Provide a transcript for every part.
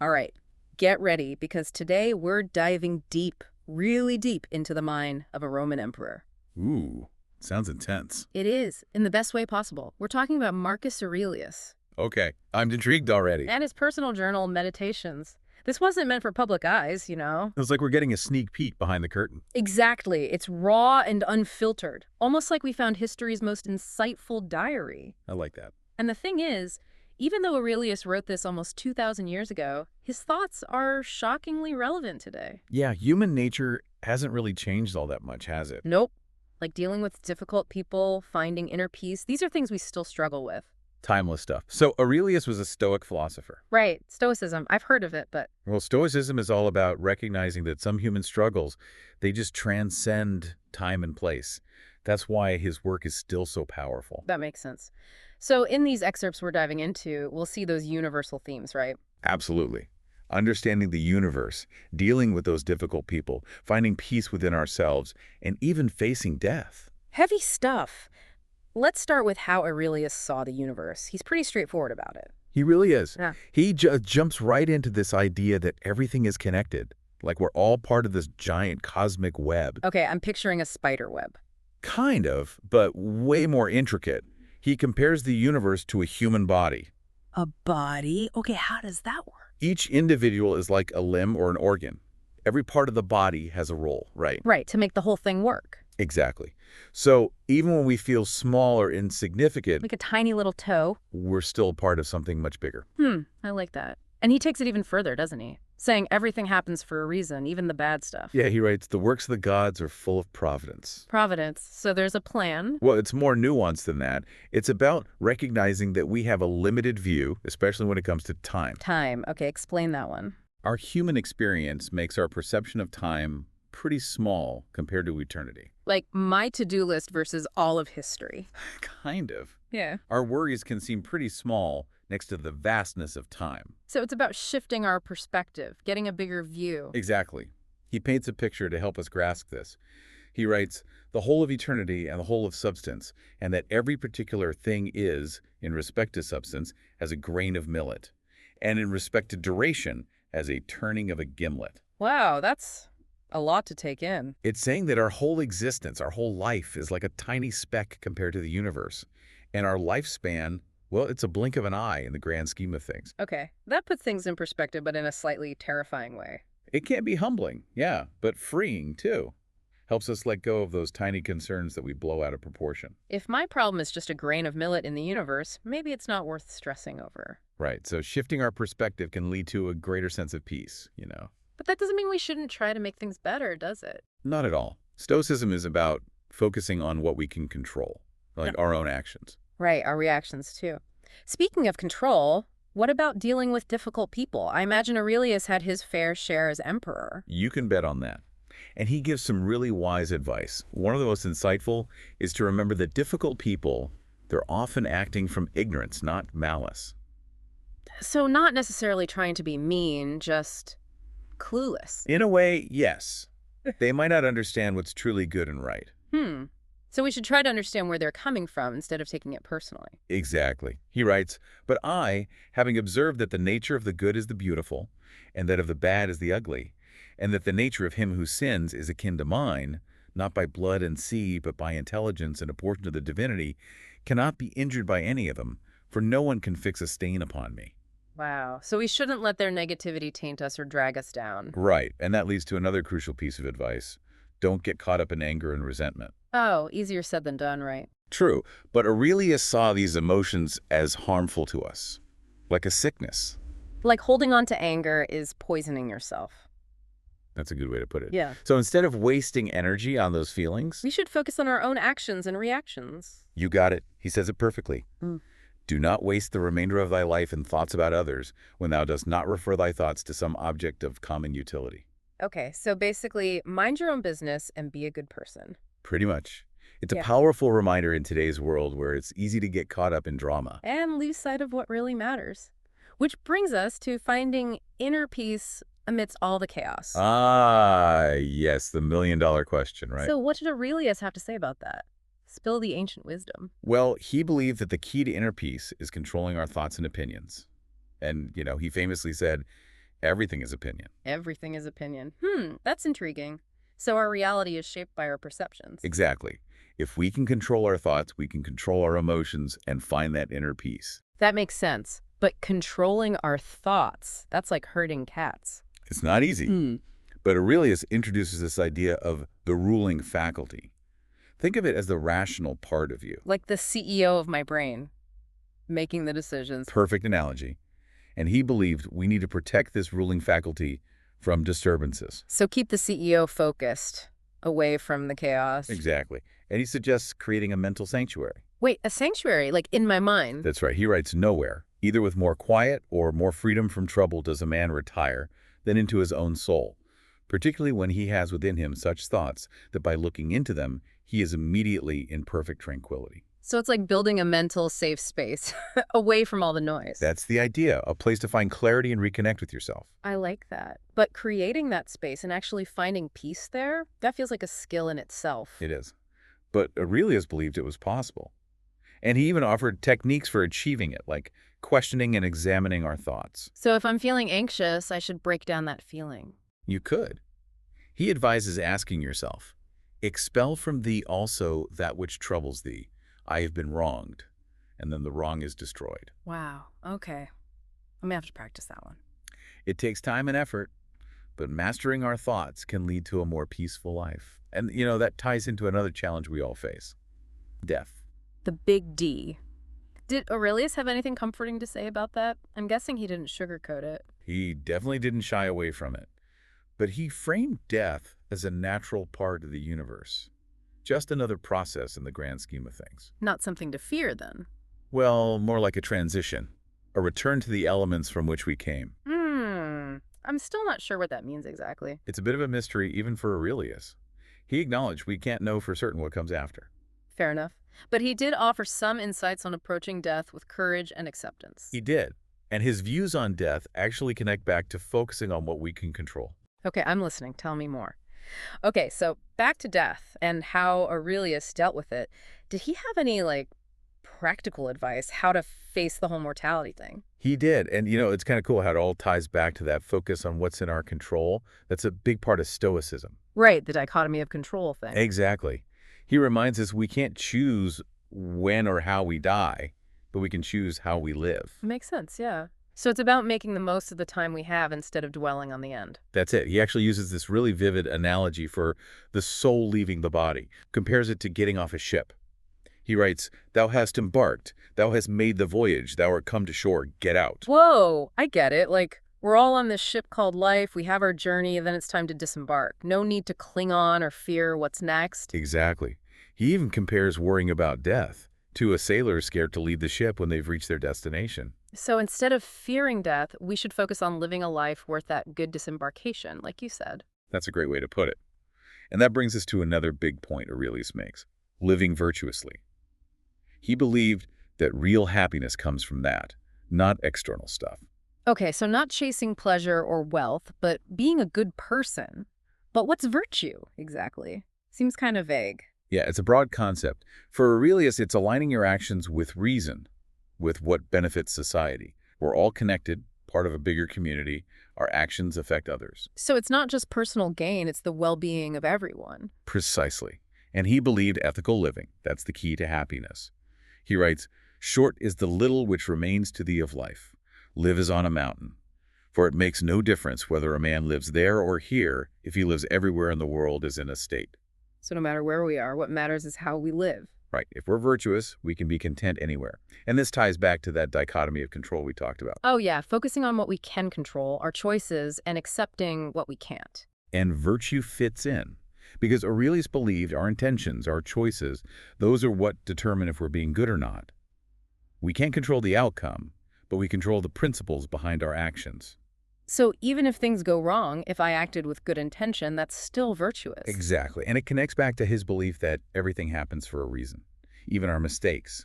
All right, get ready because today we're diving deep, really deep into the mind of a Roman emperor. Ooh, sounds intense. It is, in the best way possible. We're talking about Marcus Aurelius Okay, I'm intrigued already. and his personal journal Meditations. This wasn't meant for public eyes, you know? It's like we're getting a sneak peek behind the curtain. Exactly. It's raw and unfiltered, almost like we found history's most insightful diary. I like that. And the thing is, even though Aurelius wrote this almost 2,000 years ago, his thoughts are shockingly relevant today. Yeah, human nature hasn't really changed all that much, has it? Nope. Like dealing with difficult people, finding inner peace, these are things we still struggle with. Timeless stuff. So Aurelius was a Stoic philosopher. Right. Stoicism. I've heard of it, but Well, Stoicism is all about recognizing that some human struggles, they just transcend time and place. That's why his work is still so powerful. that makes sense. So in these excerpts we're diving into, we'll see those universal themes, right? Absolutely. Understanding the universe, dealing with those difficult people, finding peace within ourselves, and even facing death. Heavy stuff. Let's start with how Aurelius saw the universe. He's pretty straightforward about it. He really is. Yeah. He jumps right into this idea that everything is connected, like we're all part of this giant cosmic web. Okay, I'm picturing a spider web. Kind of, but way more intricate. He compares the universe to a human body. A body? Okay, how does that work? Each individual is like a limb or an organ. Every part of the body has a role, right? Right, to make the whole thing work. Exactly. So even when we feel small or insignificant, Like a tiny little toe. we're still part of something much bigger. I like that. And he takes it even further, doesn't he? Saying everything happens for a reason, even the bad stuff. Yeah, he writes, the works of the gods are full of providence. Providence. So there's a plan. Well, it's more nuanced than that. It's about recognizing that we have a limited view, especially when it comes to time. Time. Okay, explain that one. Our human experience makes our perception of time pretty small compared to eternity. Like my to-do list versus all of history. Kind of. Yeah. Our worries can seem pretty small next to the vastness of time. So it's about shifting our perspective, getting a bigger view. Exactly. He paints a picture to help us grasp this. He writes, the whole of eternity and the whole of substance, and that every particular thing is, in respect to substance, as a grain of millet, and in respect to duration, as a turning of a gimlet. Wow, that's a lot to take in. It's saying that our whole existence, our whole life, is like a tiny speck compared to the universe. And our lifespan, well, it's a blink of an eye in the grand scheme of things. Okay, that puts things in perspective, but in a slightly terrifying way. It can be humbling, yeah, but freeing, too. Helps us let go of those tiny concerns that we blow out of proportion. If my problem is just a grain of millet in the universe, maybe it's not worth stressing over. Right, so shifting our perspective can lead to a greater sense of peace, you know. But that doesn't mean we shouldn't try to make things better, does it? Not at all. Stoicism is about focusing on what we can control, like our own actions. Right, our reactions too. Speaking of control, what about dealing with difficult people? I imagine Aurelius had his fair share as emperor. You can bet on that. And he gives some really wise advice. One of the most insightful is to remember that difficult people, they're often acting from ignorance, not malice. So not necessarily trying to be mean, just clueless. In a way, yes. They might not understand what's truly good and right. So we should try to understand where they're coming from instead of taking it personally. Exactly. He writes, but I, having observed that the nature of the good is the beautiful, and that of the bad is the ugly, and that the nature of him who sins is akin to mine, not by blood and sea, but by intelligence and a portion of the divinity, cannot be injured by any of them, for no one can fix a stain upon me. Wow. So we shouldn't let their negativity taint us or drag us down. Right, and that leads to another crucial piece of advice. Don't get caught up in anger and resentment. Oh, easier said than done, right? True, but Aurelius saw these emotions as harmful to us, like a sickness. Like holding on to anger is poisoning yourself. That's a good way to put it. Yeah. So instead of wasting energy on those feelings, We should focus on our own actions and reactions. you got it. He says it perfectly. Mm. Do not waste the remainder of thy life in thoughts about others when thou dost not refer thy thoughts to some object of common utility. Okay, so basically, mind your own business and be a good person. Pretty much. It's a Yeah. powerful reminder in today's world where it's easy to get caught up in drama. And lose sight of what really matters. Which brings us to finding inner peace amidst all the chaos. Ah, yes, the million-dollar question, right? So what did Aurelius have to say about that? Spill the ancient wisdom. Well, he believed that the key to inner peace is controlling our thoughts and opinions. And, he famously said, Everything is opinion. Everything is opinion. That's intriguing. So our reality is shaped by our perceptions. Exactly. If we can control our thoughts, we can control our emotions and find that inner peace. That makes sense. But controlling our thoughts, that's like herding cats. It's not easy, Hmm. but Aurelius introduces this idea of the ruling faculty. Think of it as the rational part of you. Like the CEO of my brain, making the decisions. Perfect analogy. And he believed we need to protect this ruling faculty from disturbances. So keep the CEO focused, away from the chaos. Exactly. And he suggests creating a mental sanctuary. Wait, a sanctuary, like in my mind. That's right. He writes, nowhere, either with more quiet or more freedom from trouble does a man retire than into his own soul, particularly when he has within him such thoughts that by looking into them, he is immediately in perfect tranquility. So it's like building a mental safe space, away from all the noise. That's the idea, a place to find clarity and reconnect with yourself. I like that. But creating that space and actually finding peace there, that feels like a skill in itself. It is. But Aurelius believed it was possible. And he even offered techniques for achieving it, like questioning and examining our thoughts. So if I'm feeling anxious, I should break down that feeling. You could. He advises asking yourself, expel from thee also that which troubles thee. I have been wronged. And then the wrong is destroyed. Wow. Okay. I'm gonna have to practice that one. It takes time and effort, but mastering our thoughts can lead to a more peaceful life. And, that ties into another challenge we all face, death. The big D. Did Aurelius have anything comforting to say about that? I'm guessing he didn't sugarcoat it. He definitely didn't shy away from it. But he framed death as a natural part of the universe. Just another process in the grand scheme of things. Not something to fear, then. Well, more like a transition, a return to the elements from which we came. I'm still not sure what that means exactly. It's a bit of a mystery even for Aurelius. He acknowledged we can't know for certain what comes after. Fair enough. But he did offer some insights on approaching death with courage and acceptance. He did. And his views on death actually connect back to focusing on what we can control. Okay, I'm listening. Tell me more. Okay, so back to death and how Aurelius dealt with it. Did he have any, practical advice how to face the whole mortality thing? He did. And, it's kind of cool how it all ties back to that focus on what's in our control. That's a big part of Stoicism. Right, the dichotomy of control thing. Exactly. He reminds us we can't choose when or how we die, but we can choose how we live. Makes sense, yeah. So it's about making the most of the time we have instead of dwelling on the end. That's it. He actually uses this really vivid analogy for the soul leaving the body, compares it to getting off a ship. He writes, thou hast embarked, thou hast made the voyage, thou art come to shore, get out. Whoa, I get it. We're all on this ship called life, we have our journey, and then it's time to disembark. No need to cling on or fear what's next. Exactly. He even compares worrying about death to a sailor scared to leave the ship when they've reached their destination. So instead of fearing death, we should focus on living a life worth that good disembarkation, like you said. That's a great way to put it. And that brings us to another big point Aurelius makes, living virtuously. He believed that real happiness comes from that, not external stuff. Okay, so not chasing pleasure or wealth, but being a good person. But what's virtue, exactly? Seems kind of vague. Yeah, it's a broad concept. For Aurelius, it's aligning your actions with reason, with what benefits society. We're all connected, part of a bigger community. Our actions affect others. So it's not just personal gain, it's the well-being of everyone. Precisely. And he believed ethical living. That's the key to happiness. He writes, short is the little which remains to thee of life. Live as on a mountain. For it makes no difference whether a man lives there or here if he lives everywhere in the world as in a state. So no matter where we are, what matters is how we live. Right. If we're virtuous, we can be content anywhere. And this ties back to that dichotomy of control we talked about. Oh yeah, focusing on what we can control, our choices, and accepting what we can't. And virtue fits in. Because Aurelius believed our intentions, our choices, those are what determine if we're being good or not. We can't control the outcome, but we control the principles behind our actions. So even if things go wrong, if I acted with good intention, that's still virtuous. Exactly. And it connects back to his belief that everything happens for a reason. Even our mistakes,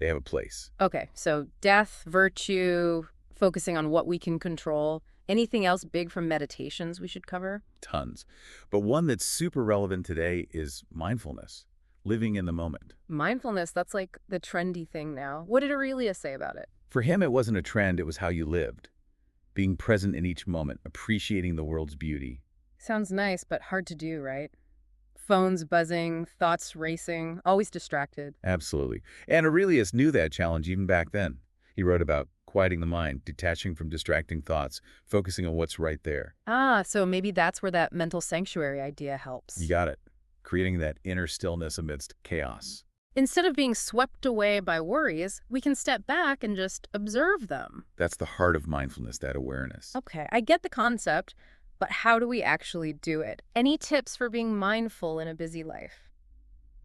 they have a place. Okay, so death, virtue, focusing on what we can control. Anything else big from meditations we should cover? Tons. But one that's super relevant today is mindfulness, living in the moment. Mindfulness, that's like the trendy thing now. What did Aurelius say about it? For him, it wasn't a trend, it was how you lived. being present in each moment, appreciating the world's beauty. Sounds nice, but hard to do, right? Phones buzzing, thoughts racing, always distracted. Absolutely. And Aurelius knew that challenge even back then. He wrote about quieting the mind, detaching from distracting thoughts, focusing on what's right there. Ah, so maybe that's where that mental sanctuary idea You helps. got it. Creating that inner stillness amidst chaos. Instead of being swept away by worries, we can step back and just observe them. That's the heart of mindfulness, that awareness. Okay, I get the concept, but how do we actually do it? Any tips for being mindful in a busy life?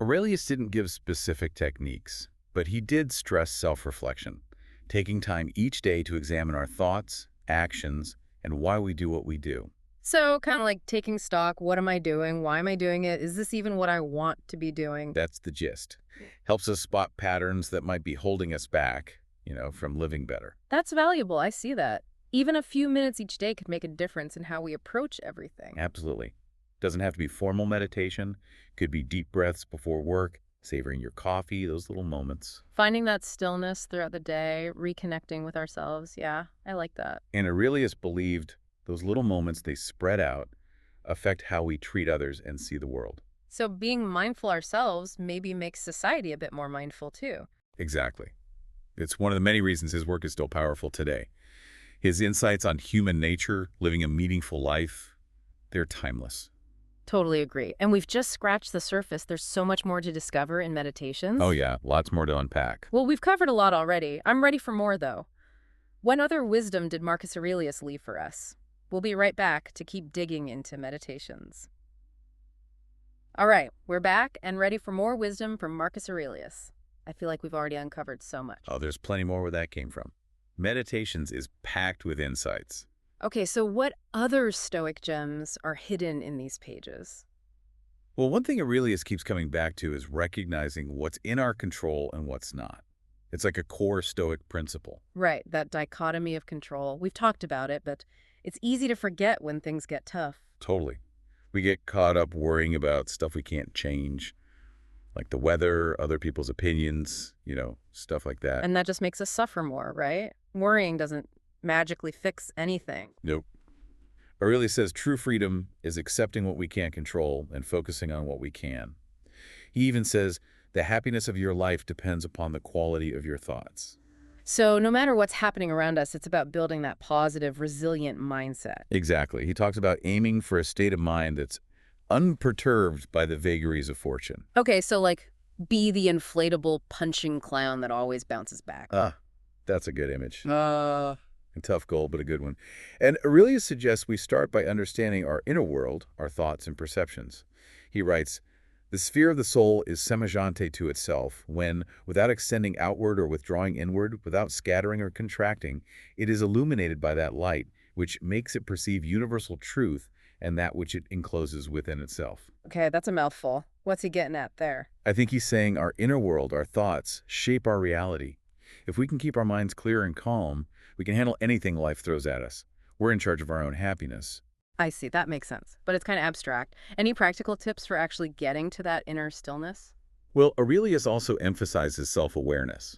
Aurelius didn't give specific techniques, but he did stress self-reflection, taking time each day to examine our thoughts, actions, and why we do what we do. So, kind of like taking stock, what am I doing? Why am I doing it? Is this even what I want to be doing? That's the gist. Helps us spot patterns that might be holding us back, from living better. That's valuable. I see that. Even a few minutes each day could make a difference in how we approach everything. Absolutely. Doesn't have to be formal meditation. Could be deep breaths before work, savoring your coffee, those little moments. Finding that stillness throughout the day, reconnecting with ourselves. Yeah, I like that. And Aurelius believed those little moments, they spread out, affect how we treat others and see the world. So, being mindful ourselves maybe makes society a bit more mindful too. Exactly. It's one of the many reasons his work is still powerful today. His insights on human nature, living a meaningful life, they're timeless. Totally agree. And we've just scratched the surface. There's so much more to discover in Oh meditations. yeah, lots more to unpack. Well, we've covered a lot already. I'm ready for more, though. What other wisdom did Marcus Aurelius leave for us? We'll be right back to keep digging into meditations. All right, we're back and ready for more wisdom from Marcus Aurelius. I feel like we've already uncovered so much. Oh, there's plenty more where that came from. Meditations is packed with insights. Okay, so what other Stoic gems are hidden in these pages? Well, one thing Aurelius keeps coming back to is recognizing what's in our control and what's not. It's like a core Stoic principle. Right, that dichotomy of control. We've talked about it, but it's easy to forget when things get tough. Totally. We get caught up worrying about stuff we can't change, like the weather, other people's opinions, stuff like that. And that just makes us suffer more, right? Worrying doesn't magically fix anything. Nope. Aurelius says true freedom is accepting what we can't control and focusing on what we can. He even says the happiness of your life depends upon the quality of your thoughts. So no matter what's happening around us, it's about building that positive, resilient mindset. Exactly. He talks about aiming for a state of mind that's unperturbed by the vagaries of fortune. Okay, so like be the inflatable punching clown that always bounces back. Ah, that's a good image. A tough goal, but a good one. And Aurelius suggests we start by understanding our inner world, our thoughts and perceptions. He writes, the sphere of the soul is semejanti to itself when, without extending outward or withdrawing inward, without scattering or contracting, it is illuminated by that light, which makes it perceive universal truth and that which it encloses within itself. Okay, that's a mouthful. What's he getting at there? I think he's saying our inner world, our thoughts, shape our reality. If we can keep our minds clear and calm, we can handle anything life throws at us. We're in charge of our own happiness. I see, that makes sense. But it's kind of abstract. Any practical tips for actually getting to that inner stillness? Well, Aurelius also emphasizes self-awareness.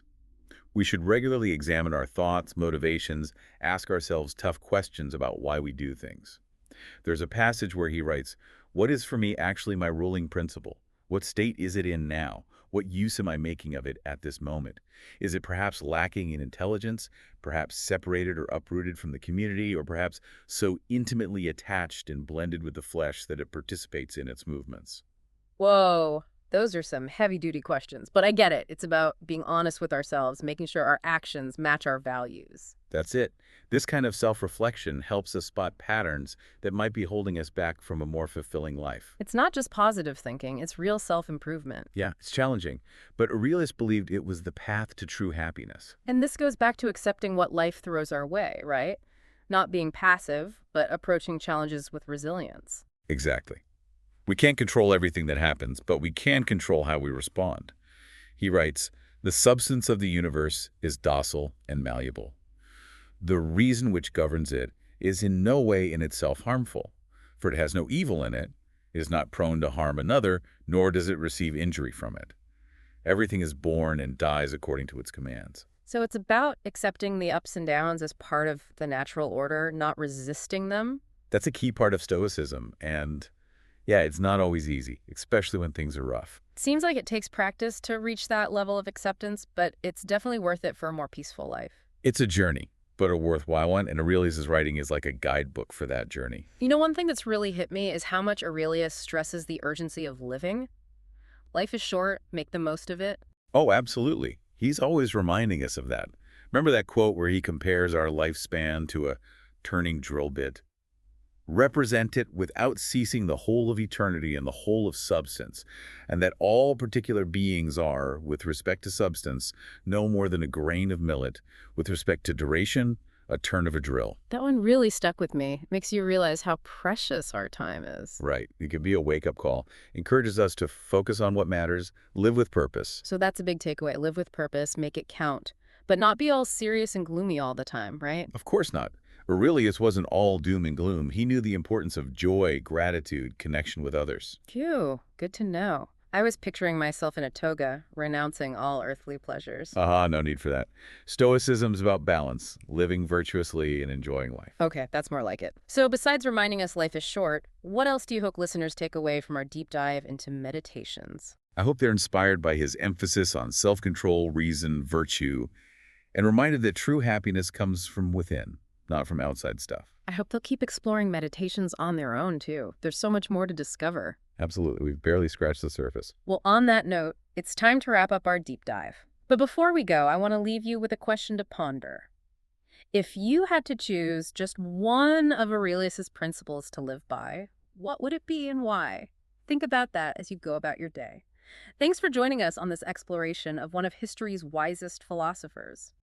We should regularly examine our thoughts, motivations, ask ourselves tough questions about why we do things. There's a passage where he writes, what is for me actually my ruling principle? What state is it in now? What use am I making of it at this moment? Is it perhaps lacking in intelligence, perhaps separated or uprooted from the community, or perhaps so intimately attached and blended with the flesh that it participates in its movements? Whoa, those are some heavy-duty questions. But I get it. It's about being honest with ourselves, making sure our actions match our values. That's it. This kind of self-reflection helps us spot patterns that might be holding us back from a more fulfilling life. It's not just positive thinking, it's real self-improvement. Yeah, it's challenging, but Aurelius believed it was the path to true happiness. And this goes back to accepting what life throws our way, right? Not being passive, but approaching challenges with resilience. Exactly. We can't control everything that happens, but we can control how we respond. He writes, the substance of the universe is docile and malleable. The reason which governs it is in no way in itself harmful, for it has no evil in it, is not prone to harm another, nor does it receive injury from it. Everything is born and dies according to its commands. So it's about accepting the ups and downs as part of the natural order, not resisting them. That's a key part of Stoicism, and yeah, it's not always easy, especially when things are rough. Seems like it takes practice to reach that level of acceptance, but it's definitely worth it for a more peaceful life. It's a journey, but a worthwhile one, and Aurelius' writing is like a guidebook for that journey. One thing that's really hit me is how much Aurelius stresses the urgency of living. Life is short, make the most of it. Oh, absolutely. He's always reminding us of that. Remember that quote where he compares our lifespan to a turning drill bit? Represent it without ceasing the whole of eternity and the whole of substance, and that all particular beings are, with respect to substance, no more than a grain of millet, with respect to duration, a turn of a drill. That one really stuck with me. Makes you realize how precious our time is. Right. It could be a wake-up call. Encourages us to focus on what matters, live with purpose. So that's a big takeaway. Live with purpose, make it count. But not be all serious and gloomy all the time, right? Of course not. Aurelius wasn't all doom and gloom. He knew the importance of joy, gratitude, connection with others. Phew, good to know. I was picturing myself in a toga, renouncing all earthly pleasures. Aha, no need for that. Stoicism's about balance, living virtuously and enjoying life. Okay, that's more like it. So besides reminding us life is short, what else do you hope listeners take away from our deep dive into meditations? I hope they're inspired by his emphasis on self-control, reason, virtue, and reminded that true happiness comes from within, not from outside stuff. I hope they'll keep exploring meditations on their own, too. There's so much more to discover. Absolutely. We've barely scratched the surface. Well, on that note, it's time to wrap up our deep dive. But before we go, I want to leave you with a question to ponder. If you had to choose just one of Aurelius's principles to live by, what would it be and why? Think about that as you go about your day. Thanks for joining us on this exploration of one of history's wisest philosophers.